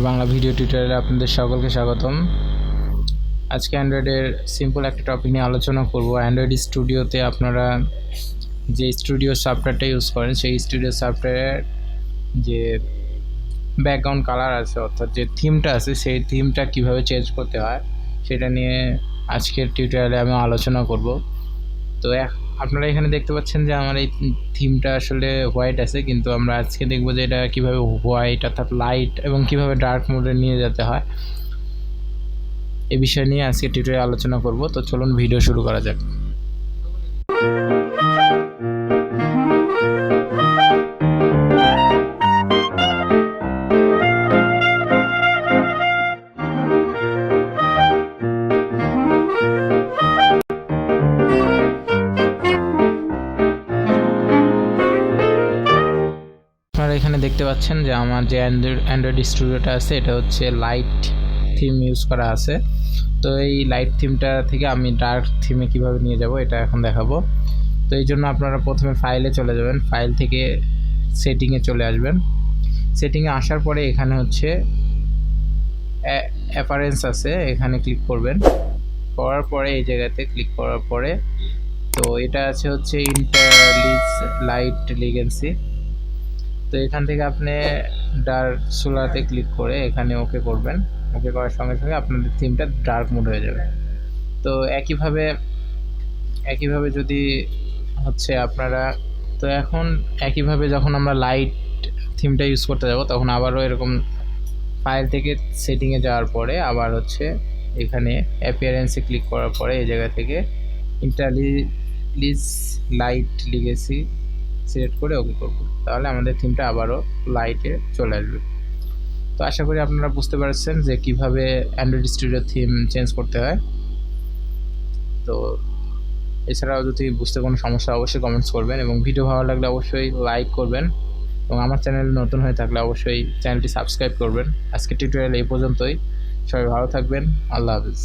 Bangla video টিউটোরিয়ালে আপনাদের সকলকে স্বাগতম। আজকে অ্যান্ড্রয়েডের সিম্পল একটা টপিক নিয়ে আলোচনা করব। অ্যান্ড্রয়েড স্টুডিওতে আপনারা যে স্টুডিও সফটওয়্যারটা ইউজ করেন সেই স্টুডিও সফটওয়্যারের যে ব্যাকগ্রাউন্ড কালার আছে অর্থাৎ যে থিমটা আছে সেই থিমটা কিভাবে চেঞ্জ করতে হয় সেটা নিয়ে আজকের টিউটোরিয়ালে আমি আলোচনা করব। তো আপনারা এখানে দেখতে পাচ্ছেন যে আমার এই থিমটা আসলে হোয়াইট আছে, কিন্তু আমরা আজকে দেখব যে এটা কিভাবে হোয়াইট অর্থাৎ লাইট এবং কিভাবে ডার্ক মোডে নিয়ে যেতে হয় এই বিষয় নিয়ে আজকে টিউটোরিয়াল আলোচনা করব। তো চলুন ভিডিও শুরু করা যাক। আপনারা এখানে দেখতে পাচ্ছেন যে আমার যে অ্যান্ড্রয়েড স্টুডিওটা আছে এটা হচ্ছে লাইট থিম ইউজ করা আছে। তো এই লাইট থিমটা থেকে আমি ডার্ক থিমে কিভাবে নিয়ে যাব এটা এখন দেখাবো। তো এই জন্য আপনারা প্রথমে ফাইলে চলে যাবেন, ফাইল থেকে সেটিংয়ে চলে আসবেন। সেটিংয়ে আসার পরে এখানে হচ্ছে অ্যাপারেন্স আছে, এখানে ক্লিক করবেন। করার পরে এই জায়গাতে ক্লিক করার পরে তো এটা আছে হচ্ছে ইন্টারলিজ লাইট লিগেন্সি। তো এখান থেকে আপনি ডার্ক সোলাতে ক্লিক করে এখানে ওকে করবেন। ওকে করার সঙ্গে সঙ্গে আপনাদের থিমটা ডার্ক মোড হয়ে যাবে। তো একইভাবে যদি হচ্ছে আপনারা তো এখন একইভাবে যখন আমরা লাইট থিমটা ইউজ করতে যাব তখন আবারও এরকম ফাইল থেকে সেটিংয়ে যাওয়ার পরে আবার হচ্ছে এখানে অ্যাপিয়ারেন্সে ক্লিক করার পরে এই জায়গা থেকে ইন্টারলিজ লাইট লিগেসি সিলেক্ট করে ওকে করব, তাহলে আমাদের থিমটা আবারও লাইটে চলে আসবে। তো আশা করি আপনারা বুঝতে পারছেন যে কিভাবে অ্যান্ড্রয়েড স্টুডিও থিম চেঞ্জ করতে হয়। তো এছাড়াও যদি বুঝতে কোনো সমস্যা অবশ্যই কমেন্টস করবেন এবং ভিডিও ভালো লাগলে অবশ্যই লাইক করবেন এবং আমার চ্যানেল নতুন হয়ে থাকলে অবশ্যই চ্যানেলটি সাবস্ক্রাইব করবেন। আজকে টিউটোরিয়াল এই পর্যন্তই। সবাই ভালো থাকবেন। আল্লাহ হাফিজ।